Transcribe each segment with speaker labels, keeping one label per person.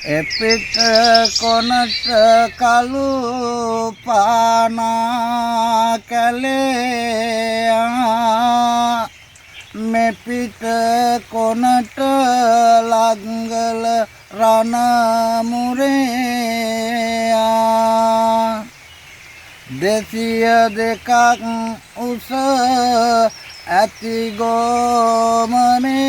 Speaker 1: එපිට කොනට කළු පානා කැලේ මෙපිට කොනට ලංගල රණ මුරේ දෙසිය දෙකක් උස ඇති ගෝමනේ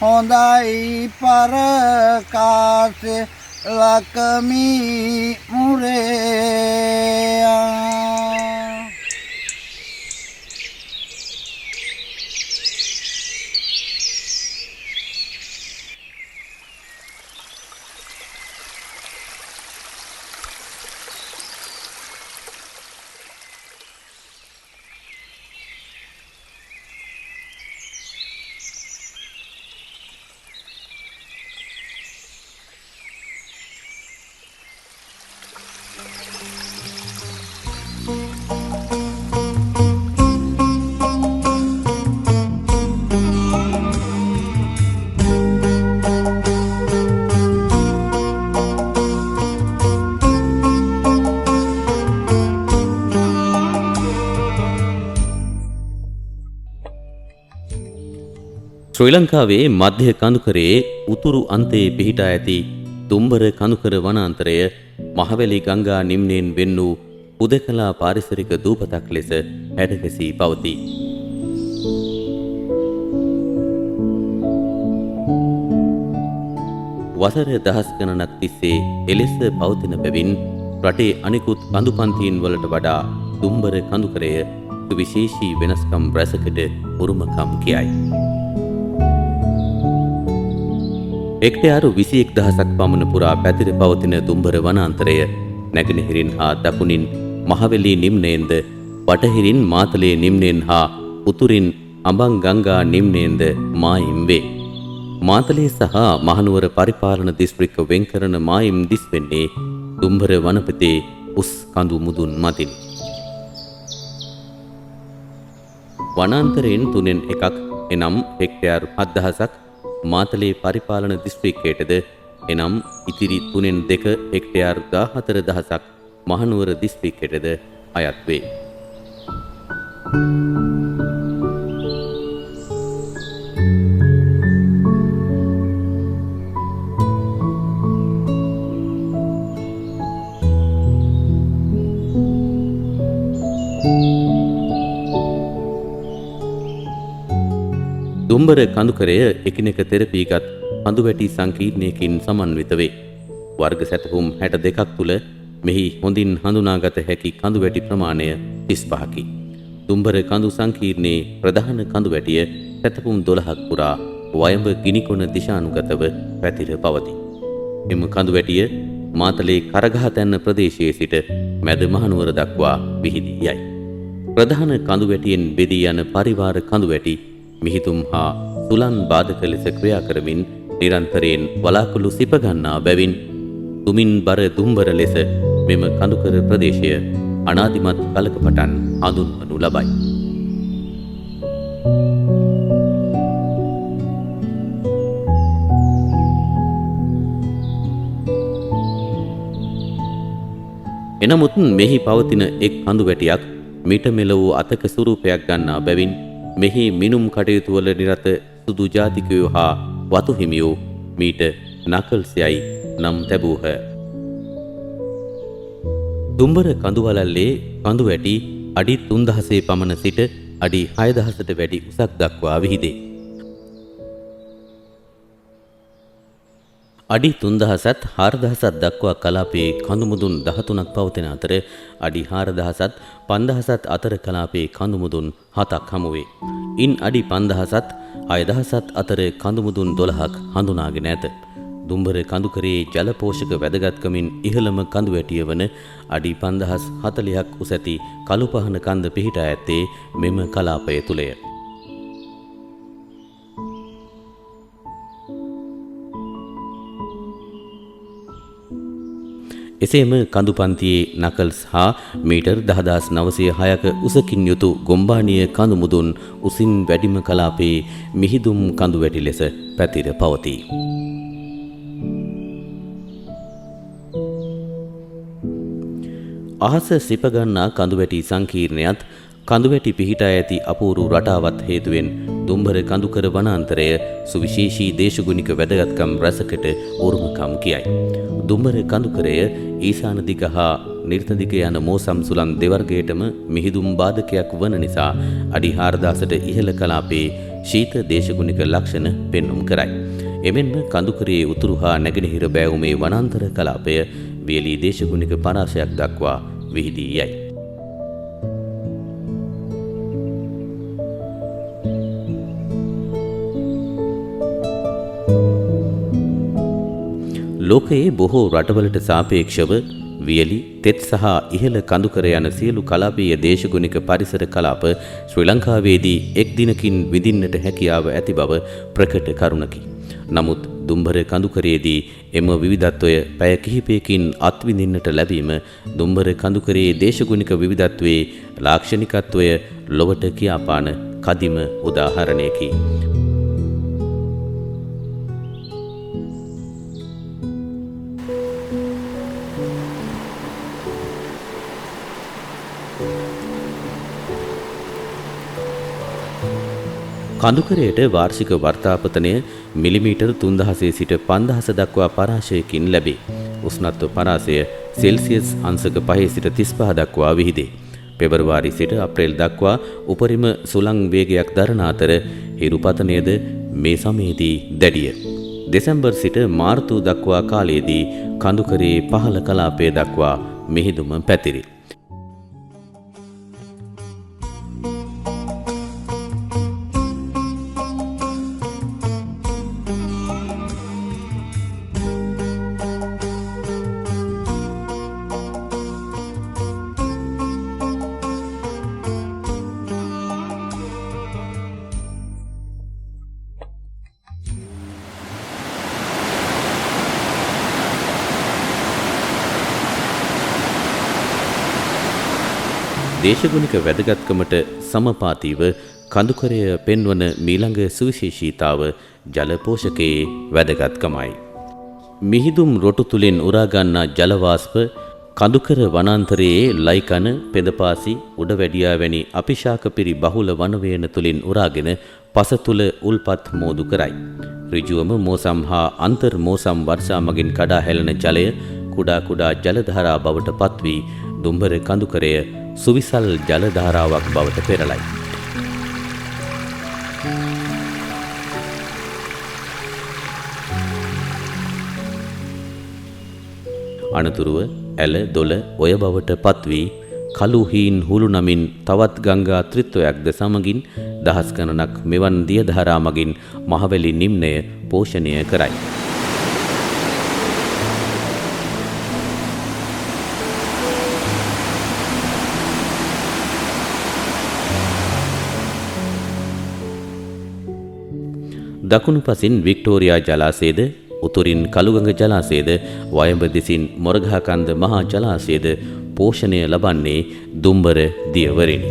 Speaker 1: හොඳයි පරකාසේ ලකමි මුරේ
Speaker 2: ශ්‍රී ලංකාවේ මධ්‍ය කඳුකරයේ උතුරු අන්තයේ පිහිටා ඇති දුම්බර කඳුකර වනාන්තරය මහවැලි ගංගා නිම්නයෙන් වෙන් වූ හුදකලා පාරිසරික දූපතක් ලෙස හැඩගැසී පවතී. වසර දහස් ගණනක් තිස්සේ එලෙස පවතින බැවින් රටේ අනිකුත් කඳු පන්තිීන් වලට වඩා දුම්බර කඳුකරය විශේෂී වෙනස්කම් රැසකට උරුමකම් කියයි. හෙක්ටයාරු 21,000ක් පමණ පුරා පැතිර පවතින දුම්බර වනාන්තරය නැගෙනහිරින් හා දකුණින් මහවැලි නිම්නයෙන්ද බටහිරින් මාතලේ නිම්නයෙන් හා උතුරින් අඹන් ගංගා නිම්නයෙන්ද මායිම් වේ. මාතලේ සහ මහනුවර පරිපාලන දිස්ත්‍රික්ක වෙන් කරන මායිම් දිස් වෙන්නේ දුම්බර වනපතේ උස් කඳු මුදුන් මතින්. වනාන්තරයෙන් තුනෙන් එකක් එනම් හෙක්ටයාරු 7,000ක් මාතලේ පරිපාලන දිස්ත්‍රික්කයටද එනම් ඉතිරි තුනෙන් දෙක හෙක්ටයාර් 14,000ක් මහනුවර දිස්ත්‍රික්කයටද අයත් වේ. දුම්බර කඳුකරය එකිනෙක තෙරපීගත් කඳුවැටි සංකීර්ණයකින් සමන්විත වේ. වර්ග සැතපුම් 62ක් තුල මෙහි හොඳින් හඳුනාගත හැකි කඳුවැටි ප්‍රමාණය 35කි. දුම්බර කඳු සංකීර්ණයේ ප්‍රධාන කඳුවැටිය සැතපුම් 12ක් පුරා වයඹ ගිනිකොන දිශානුගතව පැතිර පවතී. එම කඳුවැටිය මාතලේ කරගහතැන්න ප්‍රදේශයේ සිට මැද මහනුවර දක්වා විහිදී යයි. ප්‍රධාන කඳුවැටියෙන් බෙදී යන පරිවාර කඳුවැටි මිහිතුම් හා සුලන් බාධක ලෙස ක්‍රියා කරමින් නිරන්තරයෙන් වලාකුළු සිප ගන්නා බැවින් තුමින් බර දුම්බර ලෙස මෙම කඳුකර ප්‍රදේශය අනාදිමත් කලක පටන් හඳුන්වනු ලබයි. එනමුත් මෙහි පවතින එක් කඳුවැටියක් මිට මෙල වූ අතක ස්වරූපයක් ගන්නා බැවින් මෙහි මිනුම් කටයුතු වල නිරත සුදු ජාතිකයෝ හා වතු හිමියෝ මීට නකල්ස්යයි නම් තැබූහ. දුම්බර කඳුවලල්ලේ කඳුවැටි අඩි 3,000 පමණ සිට අඩි 6,000ට වැඩි උසක් දක්වා විහිදේ. අඩි 3,000ත් 4,000ත් දක්වා කලාපයේ කඳුමුදුන් 13ක් පවතින අතර අඩි 4,000ත් 5,000ත් අතර කලාපයේ කඳුමුදුන් 7ක් හමුවේ. ඉන් අඩි 5,000ත් 6,000ත් අතර කඳුමුදුන් 12ක් හඳුනාගෙන ඇත. දුම්බර කඳුකරයේ ජල පෝෂක වැදගත්කමින් ඉහළම කඳුවැටිය වන අඩි 5,040ක් උස ඇති කළුපහන කන්ද පිහිටා ඇත්තේ මෙම කලාපය තුලය. එසේම කඳු පන්තියේ නකල්ස් හා මීටර් 10906ක උසකින් යුතු ගොම්බානිය කඳු මුදුන් උසින් වැඩිම කලාපයේ මිහිදුම් කඳු වැටි ලෙස පැතිර පවතී. අහස සිපගන්නා කඳුවැටි සංකීර්ණයත් කඳුවැටි පිහිටා ඇති අපූරු රටාවත් හේතුවෙන් දුම්බර කඳුකර වනාන්තරය සුවිශේෂී දේශගුණික වැදගත්කම් රැසකට උරුමකම් කියයි. දුම්බර කඳුකරය ඊසාන දිග හා නිර්ත දිග යන මෝසම් සුළං දෙවර්ගයටම මිහිදුම් බාධකයක් වන නිසා අඩි 4000ට ඉහළ කලාපයේ ශීත දේශගුණික ලක්ෂණ පෙන්눔 කරයි. එමෙන්ම කඳුකරයේ උතුරු හා නැගෙනහිර බෑවුමේ වනාන්තර කලාපය වියලී දේශගුණික පරාසයක් දක්වා විහිදී යයි. ලෝකයේ බොහෝ රටවලට සාපේක්ෂව වියලි, තෙත් සහ ඉහළ කඳුකර යන සියලු කලාපීය දේශගුණික පරිසර කලාප ශ්‍රී ලංකාවේදී එක් දිනකින් විඳින්නට හැකියාව ඇති බව ප්‍රකට කරුණකි. නමුත් දුම්බර කඳුකරයේදී එම විවිධත්වය පැය කිහිපයකින් අත්විඳින්නට ලැබීම දුම්බර කඳුකරයේ දේශගුණික විවිධත්වයේ ලාක්ෂණිකත්වය ලොවට කියාපාන කදිම උදාහරණයකි. කඳුකරයට වාර්ෂික වර්තාපතනය මිලිමීටර් 3000 සිට 5000 දක්වා පරාශයකින් ලැබේ. උෂ්ණත්ව පරාසය සෙල්සියස් අංශක 5 සිට 35 දක්වා විහිදේ. පෙබරවාරි සිට අප්‍රේල් දක්වා උපරිම සුළං වේගයක් දරන අතර හිරුපතනයද මේ සමයේදී දැඩිය. දෙසැම්බර් සිට මාර්තු දක්වා කාලයේදී කඳුකරයේ පහළ කලාපය දක්වා මිහිදුම පැතිරේ. දේශගුණික වැදගත්කමට සමපාතීව කඳුකරය පෙන්වන මීළඟ සුවිශේෂීතාව ජල පෝෂකයේ වැදගත්කමයි. මිහිදුම් රොටු තුලින් උරාගන්නා ජල වාෂ්ප කඳුකර වනාන්තරයේ ලයිකන, පෙදපාසි, උඩවැඩියා වැනි අපිශාක පිරි බහුල වනවේන තුලින් උරාගෙන පස තුල උල්පත් මෝදු කරයි. ඍජුවම මෝසම් හා අන්තර් මෝසම් වර්ෂා මගින් කඩා හැලෙන ජලය කුඩා කුඩා ජල ධාරා බවට පත්වී දුම්බර කඳුකරය සුවිසල් ජල ධාරාවක් බවට පෙරලයි. අනතුරුව ඇල දොල ඔය බවට පත්වී කළු හීන් හුළු නමින් තවත් ගංගා ත්‍රිත්වයක්ද සමගින් දහස් ගණනක් මෙවන් දිය ධාරා මගින් මහවැලි නිම්නය පෝෂණය කරයි. දකුණු පසින් වික්ටෝරියා ජලාශයද, උතුරින් කළුගඟ ජලාශයද, වයඹ දෙසින් මොරගහකන්ද මහා ජලාශයද පෝෂණය ලබන්නේ දුම්බර දියවරිනි.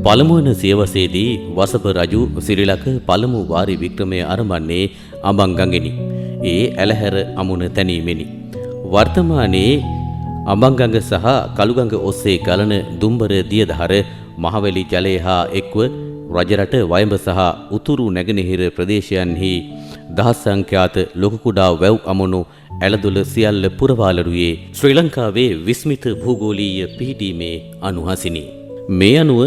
Speaker 2: පළමුවන සියවසේදී වසප රජු සිරිලක පළමු වාරි වික්‍රමය ආරම්භන්නේ අඹංගඟෙනි. ඒ ඇලහැර අමුණ තැනීමෙනි. වර්තමානයේ අඹංගඟ සහ කළුගඟ ඔස්සේ ගලන දුම්බර දියදහර මහවැලි ජලය හා එක්ව රජරට වයඹ සහ උතුරු නැගෙනහිර ප්‍රදේශයන්හි දහස් සංඛ්‍යාත ලොකු කුඩා වැව් අමුණු ඇලදොල සියල්ල පුරවාලරුවේ ශ්‍රී ලංකාවේ විස්මිත භූගෝලීය පිහිටීමේ අනුහසිනි. මේ අනුව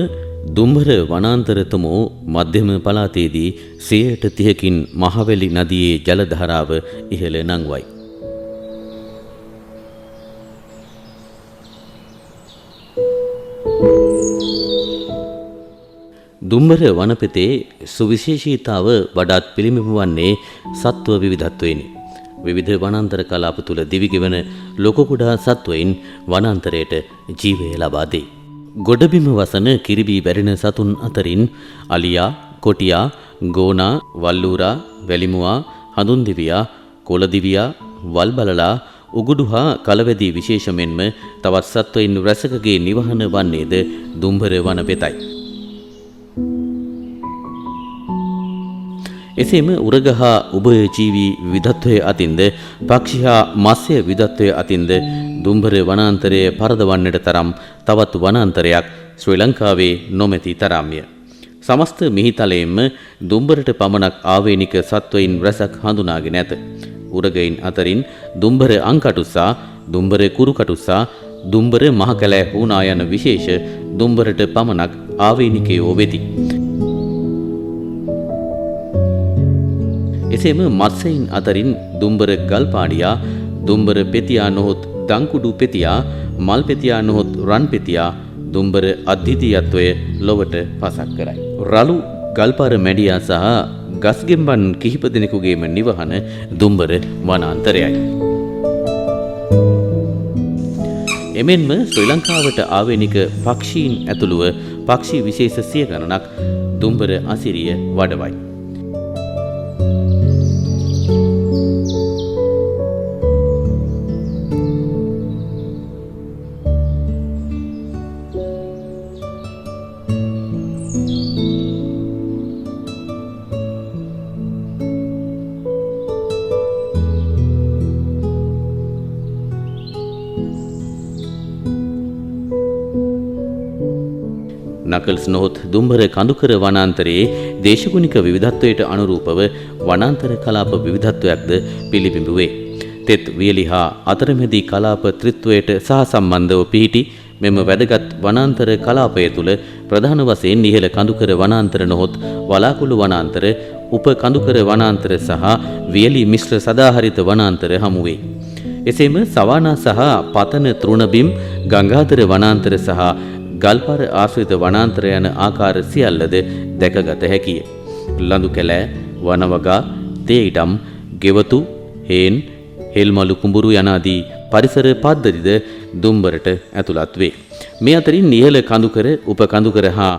Speaker 2: දුම්බර වනාන්තරතමෝ මධ්‍යම පළාතේදී 30%කින් මහවැලි නදියේ ජල ධාරාව ඉහළ නංවයි. දුම්බර වනපෙතේ සුවිශේෂීතාව වඩාත් පිළිඹු වන්නේ සත්ව විවිධත්වයෙනි. විවිධ වනාන්තර කලාප තුල දිවිගෙවන ලොකු කුඩා සත්වයින් වනාන්තරයට ජීවය ලබා දෙයි. ගොඩබිම වසන කිරිබී බැරින සතුන් අතරින් අලියා, කොටියා, ගෝනා, වල්ලූරා, වැලිමුවා, හඳුන්දිවියා, කොළදිවියා, වල්බලලා, උගුඩු හා කලවැදි විශේෂමෙන්ම තවත් සත්වයින් රැසකගේ නිවහන වන්නේද දුම්බර වන පෙතයි. එසේම උරග හා උභයජීවී විවිධත්වය අතින්ද පක්ෂි හා මත්ස්‍ය විවිධත්වය අතින්ද දුම්බර වනාන්තරය පරදවන්නට තරම් තවත් වනාන්තරයක් ශ්‍රී ලංකාවේ නොමැති තරම්ය. සමස්ත මිහිතලයෙන්ම දුම්බරට පමණක් ආවේනික සත්වයින් රැසක් හඳුනාගෙන ඇත. උරගයින් අතරින් දුම්බර අංකටුස්සා, දුම්බර කුරුකටුස්සා, දුම්බර මහකැලෑ හුණා යන විශේෂ දුම්බරට පමණක් ආවේනිකයෝ වෙති. එසේම මත්ස්‍යයින් අතරින් දුම්බර ගල්පාඩියා, දුම්බර පෙතියා නොහොත් දංකුඩු පෙතියා, මල් පෙතියා නොහොත් රන් පෙතියා දුම්බර අද්විතීයත්වය ලොවට පසක් කරයි. රළු ගල්පාර මැඩියා සහ ගස්ගෙම්බන් කිහිප දෙනෙකුගේම නිවහන දුම්බර වනාන්තරයයි. එමෙන්ම ශ්‍රී ලංකාවට ආවේනික පක්ෂීන් ඇතුළුව පක්ෂි විශේෂ සිය ගණනක් දුම්බර අසිරිය වඩවයි. නකල්ස් නොහොත් දුම්බර කඳුකර වනාන්තරයේ දේශගුණික විවිධත්වයට අනුරූපව වනාන්තර කලාප විවිධත්වයක්ද පිළිබිඹු වේ. තෙත් වියලි හා අතරමැදි කලාප ත්‍රිත්වයට සහසම්බන්ධව පිහිටි මෙම වැදගත් වනාන්තර කලාපය තුළ ප්‍රධාන වශයෙන් ඉහළ කඳුකර වනාන්තර නොහොත් වලාකුළු වනාන්තර, උප කඳුකර වනාන්තර සහ වියලි මිශ්‍ර සදාහරිත වනාන්තර හමු වේ. එසේම සවානා සහ පතන තෘණබිම්, ගංගාධර වනාන්තර සහ ගල්පාර ආශ්‍රිත වනාන්තර යන ආකාර සියල්ලද දැකගත හැකිය. ලඳු කැලෑ, වනවගා, තේ ඉඩම්, ගෙවතු, හේන්, හෙල්මලු කුඹුරු යනාදී පරිසර පද්ධතිද දුම්බරට ඇතුළත් වේ. මේ අතරින් ඉහළ කඳුකර, උප කඳුකර හා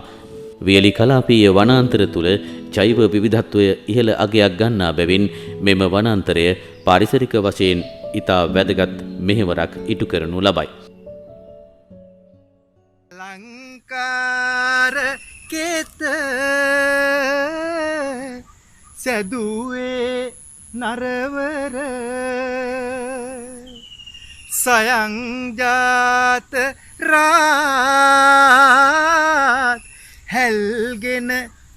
Speaker 2: වියලි කලාපීය වනාන්තර තුළ ජෛව විවිධත්වය ඉහළ අගයක් ගන්නා බැවින් මෙම වනාන්තරය පාරිසරික වශයෙන් ඉතා වැදගත් මෙහෙවරක් ඉටු කරනු ලබයි.
Speaker 1: ලංකාර කෙත සැදුවේ නරවර සයංජාත රාත් හැල්ගෙන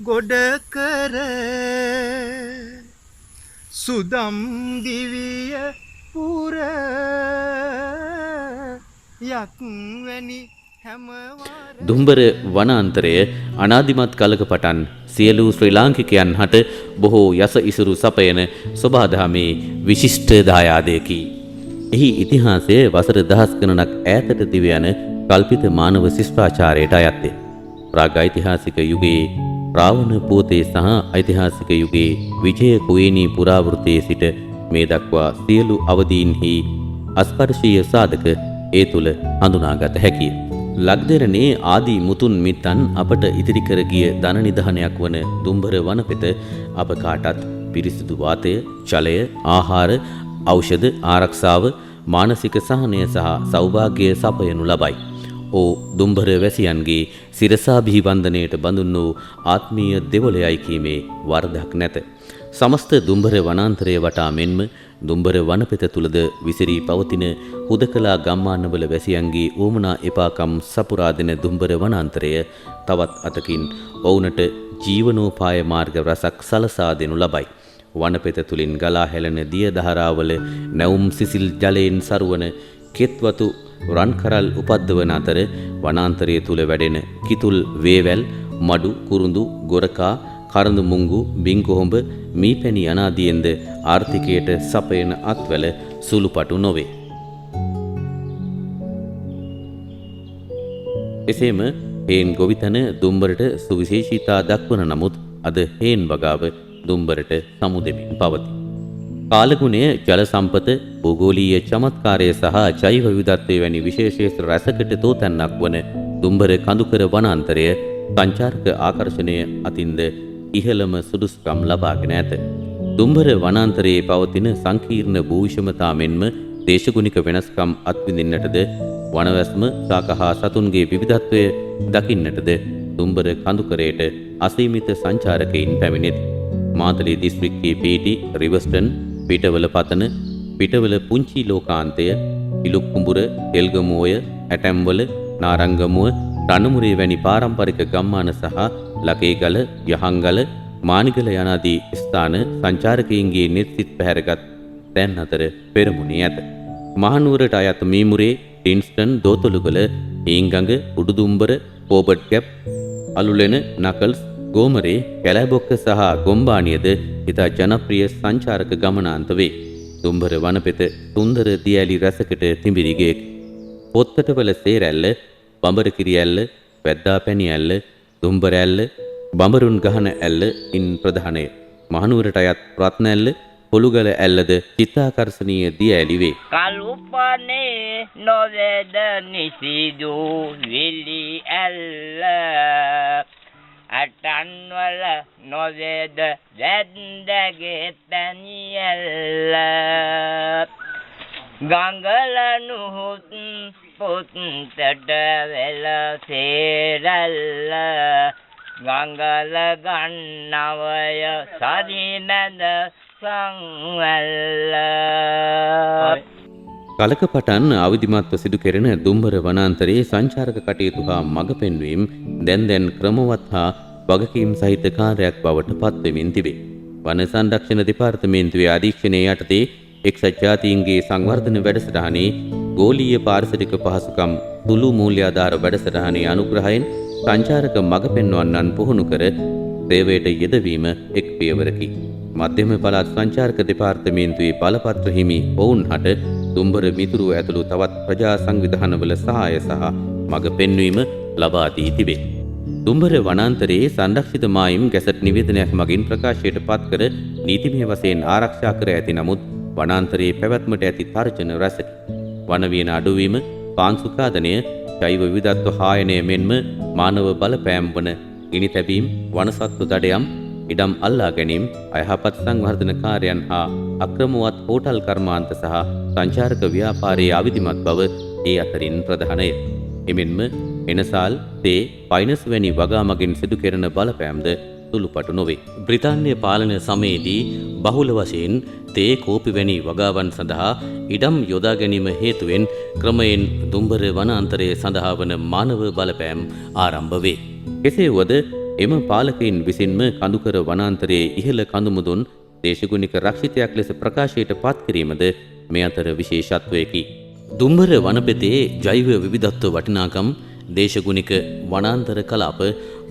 Speaker 1: ගොඩ කර සුදම් දිවිය පුර යක්වැනි
Speaker 2: දුම්බර වනාන්තරය අනාදිමත් කලක පටන් සියලු ශ්‍රී ලාංකිකයන් හට බොහෝ යස ඉසුරු සපයන සොබාදහමේ විශිෂ්ට දායාදයකි. එහි ඉතිහාසය වසර දහස් ගණනක් ඈතට දිව යන කල්පිත මානව ශිෂ්ටාචාරයට අයත්ය. ප්‍රාග් ඓතිහාසික යුගයේ රාවණ පුවතේ සහ ඓතිහාසික යුගයේ විජය කුවේණී පුරාවෘතයේ සිට මේ දක්වා සියලු අවදීන්හි අස්පර්ශීය සාධක ඒ තුල හඳුනාගත හැකිය. ලක්දෙරණේ ආදී මුතුන් මිත්තන් අපට ඉදිරි කර ගිය ධන නිධානයක් වන දුම්බර වනපෙත අප කාටත් පිරිසිදු වාතය, ජලය, ආහාර, ඖෂධ ආරක්ෂාව, මානසික සහනය සහ සෞභාග්‍ය සපයනු ලබයි. ඕ දුම්බර වැසියන්ගේ සිරසාභිවන්දනයට බඳුන් වූ ආත්මීය දෙවොලයයි කීමේ වරදක් නැත. සමස්ත දුම්බර වනාන්තරය වටා මෙන්ම දුම්බර වනපෙත තුලද විසිරී පවතින හුදකලා ගම්මානවල වැසියන්ගේ ඕමනා එපාකම් සපුරා දෙන දුම්බර වනාන්තරය තවත් අතකින් ඔවුනට ජීවනෝපාය මාර්ග රසක් සලසා දෙනු ලබයි. වනපෙත තුලින් ගලා හැලෙන දිය දහරාවල නැවුම් සිසිල් ජලයෙන් සරුවන කෙත්වතු රන්කරල් උපද්දවන අතර වනාන්තරය තුල වැඩෙන කිතුල් වේවැල්, මඩු, කුරුඳු, ගොරකා, කරඳු මුංගු, බින්කොහොඹ, මීපැණි අනාදියෙන්ද ආර්ථිකයට සපයන අත්වැල සුළුපටු නොවේ. එසේම හේන් ගොවිතැන දුම්බරට සුවිශේෂීතා දක්වන නමුත් අද හේන් වගාව දුම්බරට සමුදෙමින් පවතී. කාලගුණය, ජල සම්පත, භූගෝලීය චමත්කාරය සහ ජෛව විවිධත්වය වැනි විශේෂ රැසකට තෝතැන්නක් වන දුම්බර කඳුකර වනාන්තරය සංචාරක ආකර්ෂණය අතින්ද ඉහළම සුදුසුකම් ලබාගෙන ඇත. දුම්බර වනාන්තරයේ පවතින සංකීර්ණ භූවිෂමතා මෙන්ම දේශගුණික වෙනස්කම් අත්විඳින්නටද වනවැස්ම සාකහා සතුන්ගේ විවිධත්වය දකින්නටද දුම්බර කඳුකරයට අසීමිත සංචාරකයින් පැමිණෙති. මාතලේ දිස්ත්‍රික්කයේ පිහිටි රිවර්ස්ටන්, පිටවල පතන, පිටවල පුංචි ලෝකාන්තය, ඉලුක්කුඹුර, තෙල්ගමුවය, ඇටැම්වල, නාරංගමුව, රණමුරේ වැනි පාරම්පරික ගම්මාන සහ ලකේගල, යහංගල, මානිගල යනාදී ස්ථාන සංචාරකයින්ගේ නිර්සිත පැහැරගත් තැන් අතර පෙරමුණේ ඇත. මහනුවරට අයත් මීමුරේ, ටින්ස්ටන්, දෝතලුගල, හීංගඟ, උඩුදුම්බර, පෝබට් ගැප්, අලුලෙන, නකල්ස්, ගෝමරේ, කැලෑබොක්ක සහ ගොම්බානියද ඉතා ජනප්‍රිය සංචාරක ගමනාන්ත වේ. දුම්බර වනපෙත සුන්දර දියඇලි රැසකට තිඹිරි ගෙයකි. පොත්තටවල සේරැල්ල, බඹරකිරි ඇල්ල, වැද්දා පැණි ඇල්ල, දුම්බර ඇල්ල, බඹරුන් ගහන ඇල්ල ඉන් ප්‍රධානය. මහනුවරට අයත් රත්න ඇල්ල, පොළුගල ඇල්ලද චිත්තාකර්ශනීය දියඇලි වේ.
Speaker 3: කලුපනේ නොවේද නිසිදු විලි ඇල්ල, අටන්වල නොවේද වැද්දගේ තැනි ඇල්ල, ගංගල නුහුත් පුත්තට වෙල සේරැල්ල, ගංගල ගන්නවය සරිනැද සංවැල්ල.
Speaker 2: කලක පටන් අවදිමත්ව සිදු කෙරෙන දුම්බර වනාන්තරයේ සංචාරක කටයුතු හා මඟ පෙන්වීම දැන් ක්‍රමවත් හා වගකීම් සහිත කාර්යයක් බවට පත්වෙමින් තිබේ. වන සංරක්ෂණ දෙපාර්තමේන්තුවේ අධීක්ෂණය යටතේ එක්සත් ජාතීන්ගේ සංවර්ධන වැඩසටහනේ ගෝලීය පාරිසරික පහසුකම් සුළු මූල්‍යාධාර වැඩසටහනේ අනුග්‍රහයෙන් සංචාරක මඟ පෙන්වන්නන් පුහුණු කර සේවයට යෙදවීම එක් පියවරකි. මධ්‍යම පළාත් සංචාරක දෙපාර්තමේන්තුවේ බලපත්‍ර හිමි ඔවුන් හට දුම්බර මිතුරු ඇතුළු තවත් ප්‍රජා සංවිධානවල සහාය සහ මඟ පෙන්වීම ලබා දී තිබේ. දුම්බර වනාන්තරයේ සංරක්ෂිත මායිම් ගැසට් නිවේදනයක් මගින් ප්‍රකාශයට පත් කර නීතිමය වශයෙන් ආරක්ෂා කර ඇති නමුත් වනාන්තරයේ පැවැත්මට ඇති තර්ජන රැසකි. වනවියන අඩුවීම, පාංසු ඛාදනය, ජෛව විවිධත්ව හායනය මෙන්ම මානව බලපෑම් වන ගිනි තැබීම්, වනසත්තු දඩයම්, ඉඩම් අල්ලා ගැනීම, අයහපත් සංවර්ධන කාර්යයන් හා අක්‍රමවත් හෝටල් කර්මාන්ත සහ සංචාරක ව්‍යාපාරයේ අවිධිමත් බව ඒ අතරින් ප්‍රධානය. එමෙන්ම එනසාල්, තේ, පයිනස් වැනි වගා මගින් සිදු කෙරෙන බලපෑම්ද සුළුපටු නොවේ. බ්‍රිතාන්‍ය පාලන සමයේදී බහුල වශයෙන් තේ, කෝපි වැනි වගාවන් සඳහා ඉඩම් යොදා ගැනීම හේතුවෙන් ක්‍රමයෙන් දුම්බර වනාන්තරය සඳහා වන මානව බලපෑම් ආරම්භ වේ. කෙසේ වුවද එම පාලකයින් විසින්ම කඳුකර වනාන්තරයේ ඉහළ කඳුමුදුන් දේශගුණික රක්ෂිතයක් ලෙස ප්‍රකාශයට පත් කිරීමද මේ අතර විශේෂත්වයකි. දුම්බර වනපෙතේ ජෛව විවිධත්ව වටිනාකම්, දේශගුණික වනාන්තර කලාප,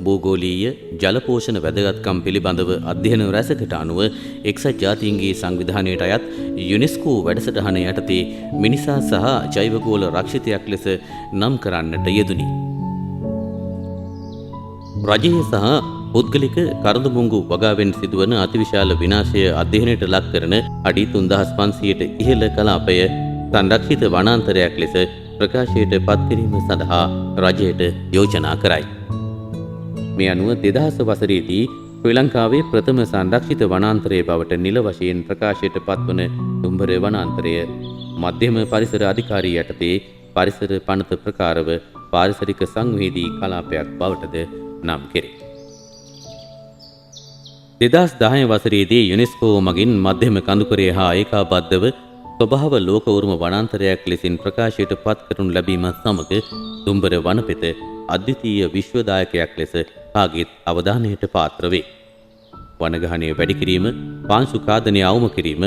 Speaker 2: භූගෝලීය ජලපෝෂණ වැදගත්කම් පිළිබඳව අධ්‍යයන රැසකට අනුව එක්සත් ජාතීන්ගේ සංවිධානයට අයත් යුනෙස්කෝ වැඩසටහන යටතේ මිනිසා සහ ජෛවගෝල රක්ෂිතයක් ලෙස නම් කරන්නට යෙදුණි. රජයේ සහ පුද්ගලික කරඳුමුංගු වගාවෙන් සිදුවන අතිවිශාල විනාශය අධ්‍යයනයට ලක් කරන අඩි 3500ට ඉහළ කලාපය සංරක්ෂිත වනාන්තරයක් ලෙස ප්‍රකාශයට පත් කිරීම සඳහා රජයට යෝජනා කරයි. මේ අනුව 2000 වසරේදී ශ්‍රී ලංකාවේ ප්‍රථම සංරක්ෂිත වනාන්තරයේ බවට නිල වශයෙන් ප්‍රකාශයට පත්වන දුම්බර වනාන්තරය මධ්‍යම පරිසර අධිකාරිය යටතේ පරිසර පනත ප්‍රකාරව පාරිසරික සංවේදී කලාපයක් බවටද නම් කෙරේ. 2010 වසරේදී යුනෙස්කෝ මගින් මධ්‍යම කඳුකරය හා ඒකාබද්ධව ස්වභාව ලෝක උරුම වනාන්තරයක් ලෙසින් ප්‍රකාශයට පත් කරනු ලැබීමත් සමග දුම්බර වනපෙත අද්විතීය විශ්වදායකයක් ලෙස කාගේත් අවධානයට පාත්‍ර වේ. වනගහනය වැඩි කිරීම, පාංශු ඛාදනය අවම කිරීම,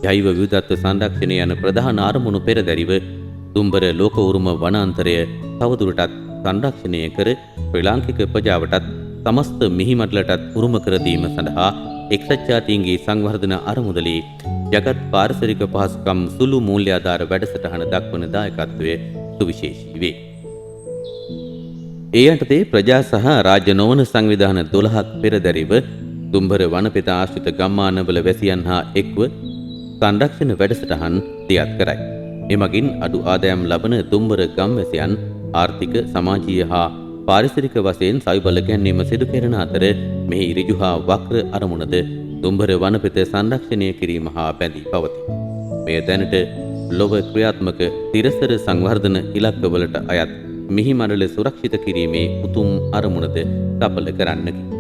Speaker 2: ජෛව විවිධත්ව සංරක්ෂණය යන ප්‍රධාන අරමුණු පෙරදැරිව දුම්බර ලෝක උරුම වනාන්තරය තවදුරටත් සංරක්ෂණය කර ශ්‍රී ලාංකික ප්‍රජාවටත් සමස්ත මිහිමඩලටත් උරුම කර දීම සඳහා එක්සත් ජාතීන්ගේ සංවර්ධන අරමුදලේ ජගත් පාරිසරික පහසුකම් සුළු මූල්‍යාධාර වැඩසටහන දක්වන දායකත්වය සුවිශේෂී වේ. ඒ යටතේ ප්‍රජා සහ රාජ්‍ය නොවන සංවිධාන 12ක් පෙරදැරිව දුම්බර වනපෙත ආශ්‍රිත ගම්මානවල වැසියන් හා එක්ව සංරක්ෂණ වැඩසටහන් දියත් කරයි. එමගින් අඩු ආදායම් ලබන දුම්බර ගම්වැසියන් ආර්ථික, සමාජීය හා පාරිසරික වශයෙන් සවිබල ගැනීම සිදු කෙරෙන අතර මෙහි ඍජු හා වක්‍ර අරමුණද දුම්බර වනපෙත සංරක්ෂණය කිරීම හා බැඳී පවතී. මෙය දැනට ලොව ක්‍රියාත්මක තිරසර සංවර්ධන ඉලක්කවලට අයත් මිහි මණ්ඩල සුරක්ෂිත කිරීමේ උතුම් අරමුණද සඵල කරන්නකි.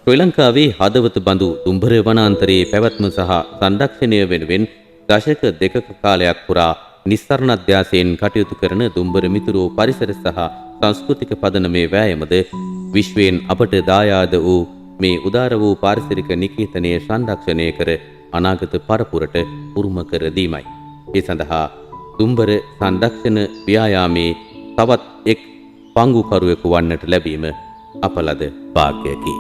Speaker 2: ශ්‍රී ලංකාවේ හදවත බඳු දුම්බර වනාන්තරයේ පැවැත්ම සහ සංරක්ෂණය වෙනුවෙන් දශක දෙකක කාලයක් පුරා නිස්සරණ අධ්‍යාසයෙන් කටයුතු කරන දුම්බර මිතුරෝ පරිසර සහ සංස්කෘතික පදනමේ වෑයමද විශ්වයෙන් අපට දායාද වූ මේ උදාර වූ පාරිසරික නිකේතනය සංරක්ෂණය කර අනාගත පරපුරට උරුම කර දීමයි. ඒ සඳහා දුම්බර සංරක්ෂණ ව්‍යායාමේ තවත් එක් පංගුකරුවෙකු වන්නට ලැබීම අප ලද වාග්යකි.